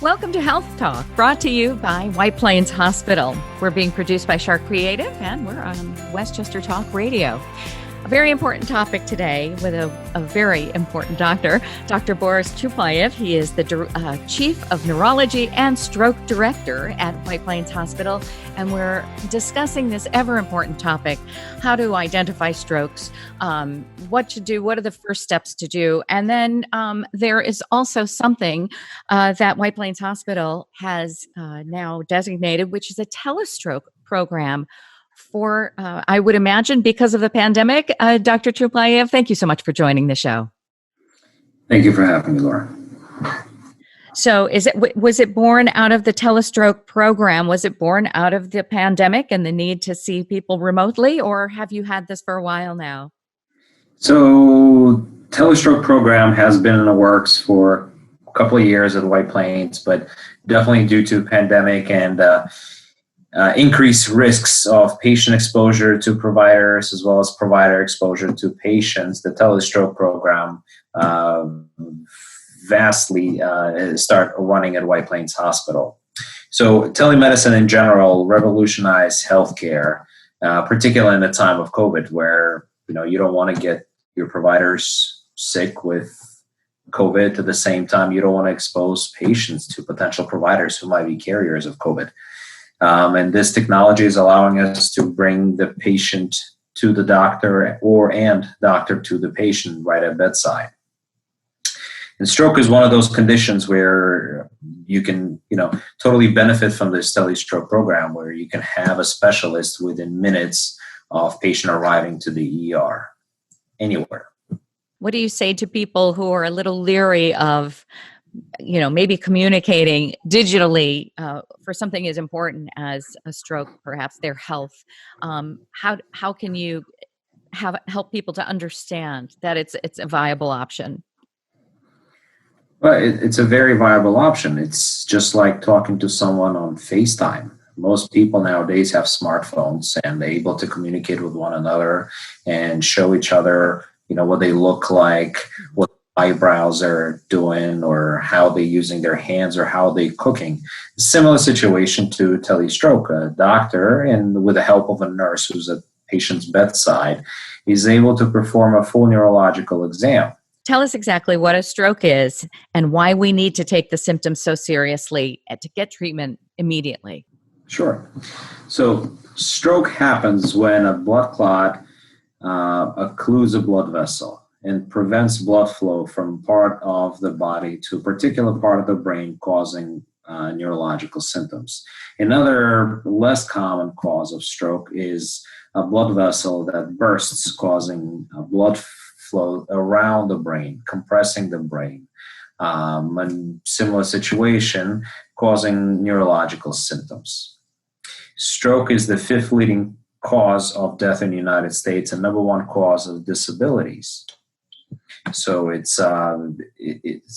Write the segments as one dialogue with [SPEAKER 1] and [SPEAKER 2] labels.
[SPEAKER 1] Welcome to Health Talk, brought to you by White Plains Hospital. We're being produced by Shark Creative, and we're on Westchester Talk Radio. A very important topic today with a very important doctor, Dr. Boris Chupayev. He is the Chief of Neurology and Stroke Director at White Plains Hospital, and we're discussing this ever-important topic, how to identify strokes, what to do, what are the first steps to do, and then there is also something that White Plains Hospital has now designated, which is a Telestroke Program for, I would imagine, because of the pandemic. Dr. Chupayev, thank you so much for joining the show.
[SPEAKER 2] Thank you for having me, Laura.
[SPEAKER 1] So was it born out of the Telestroke program? Was it born out of the pandemic and the need to see people remotely, or have you had this for a while now?
[SPEAKER 2] So Telestroke program has been in the works for a couple of years at White Plains, but definitely due to pandemic and increased risks of patient exposure to providers as well as provider exposure to patients, the Telestroke program vastly start running at White Plains Hospital. So telemedicine in general revolutionized healthcare, particularly in the time of COVID, where you don't want to get your providers sick with COVID. At the same time, you don't want to expose patients to potential providers who might be carriers of COVID. And this technology is allowing us to bring the patient to the doctor and doctor to the patient right at bedside. And stroke is one of those conditions where you can, totally benefit from this Telestroke program, where you can have a specialist within minutes of patient arriving to the ER anywhere.
[SPEAKER 1] What do you say to people who are a little leery of maybe communicating digitally for something as important as a stroke, perhaps their health? How can you help people to understand that it's a viable option?
[SPEAKER 2] Well, it's a very viable option. It's just like talking to someone on FaceTime. Most people nowadays have smartphones and they're able to communicate with one another and show each other, what they look like, what eyebrows are doing, or how they're using their hands, or how they're cooking. Similar situation to Telestroke. A doctor, and with the help of a nurse who's at patient's bedside, is able to perform a full neurological exam.
[SPEAKER 1] Tell us exactly what a stroke is and why we need to take the symptoms so seriously and to get treatment immediately.
[SPEAKER 2] Sure. So stroke happens when a blood clot occludes a blood vessel and prevents blood flow from part of the body to a particular part of the brain, causing neurological symptoms. Another less common cause of stroke is a blood vessel that bursts, causing blood flow around the brain, compressing the brain. And similar situation, causing neurological symptoms. Stroke is the fifth leading cause of death in the United States and number one cause of disabilities. So it's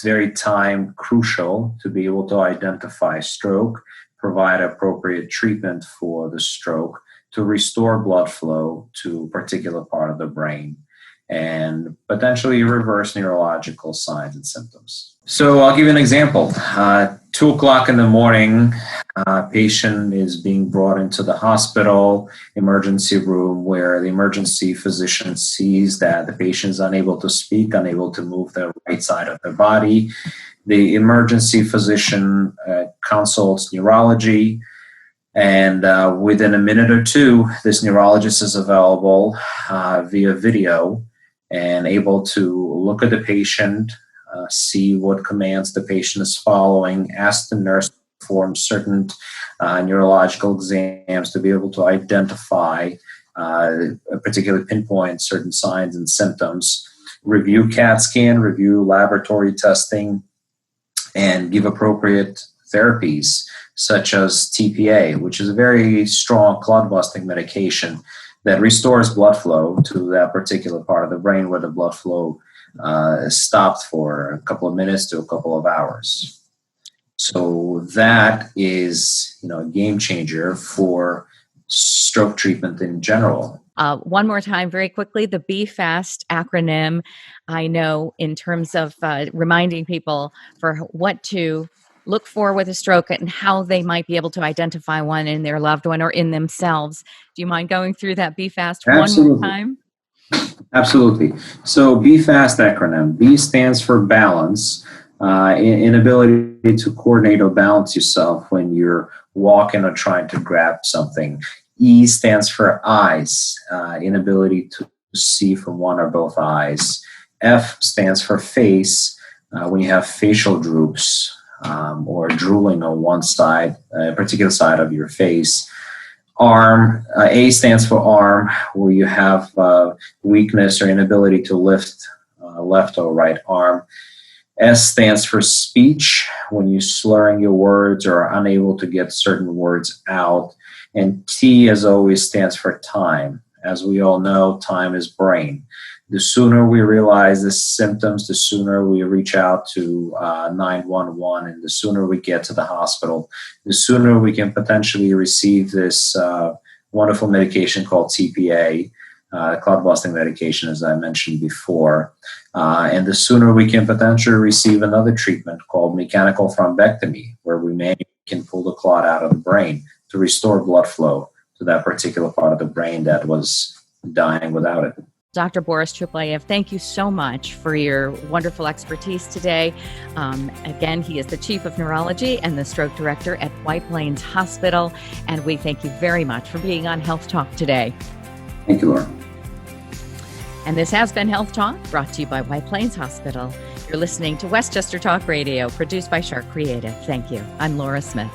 [SPEAKER 2] very time crucial to be able to identify stroke, provide appropriate treatment for the stroke to restore blood flow to a particular part of the brain and potentially reverse neurological signs and symptoms. So I'll give you an example. 2 o'clock in the morning, a patient is being brought into the hospital emergency room where the emergency physician sees that the patient is unable to speak, unable to move the right side of their body. The emergency physician consults neurology, and within a minute or two, this neurologist is available via video and able to look at the patient, see what commands the patient is following, ask the nurse to perform certain neurological exams to be able to identify particularly pinpoint certain signs and symptoms, review CAT scan, review laboratory testing, and give appropriate therapies such as TPA, which is a very strong clot-busting medication that restores blood flow to that particular part of the brain where the blood flow is stopped for a couple of minutes to a couple of hours. So that is, a game changer for stroke treatment in general.
[SPEAKER 1] One more time, very quickly, the BFAST acronym. I know in terms of reminding people for what to look for with a stroke and how they might be able to identify one in their loved one or in themselves. Do you mind going through that BFAST one more
[SPEAKER 2] Absolutely.
[SPEAKER 1] time?
[SPEAKER 2] Absolutely. So BFAST acronym. B stands for balance, inability to coordinate or balance yourself when you're walking or trying to grab something. E stands for eyes, inability to see from one or both eyes. F stands for face, when you have facial droops or drooling on one side, a particular side of your face. Arm, A stands for arm, where you have weakness or inability to lift left or right arm. S stands for speech, when you're slurring your words or are unable to get certain words out. And T, as always, stands for time. As we all know, time is brain. The sooner we realize the symptoms, the sooner we reach out to 911, and the sooner we get to the hospital, the sooner we can potentially receive this wonderful medication called TPA, clot busting medication, as I mentioned before. And the sooner we can potentially receive another treatment called mechanical thrombectomy, where we can pull the clot out of the brain to restore blood flow to that particular part of the brain that was dying without it.
[SPEAKER 1] Dr. Boris Truplayev, thank you so much for your wonderful expertise today. Again, he is the Chief of Neurology and the Stroke Director at White Plains Hospital, and we thank you very much for being on Health Talk today.
[SPEAKER 2] Thank you, Laura.
[SPEAKER 1] And this has been Health Talk, brought to you by White Plains Hospital. You're listening to Westchester Talk Radio, produced by Shark Creative. Thank you. I'm Laura Smith.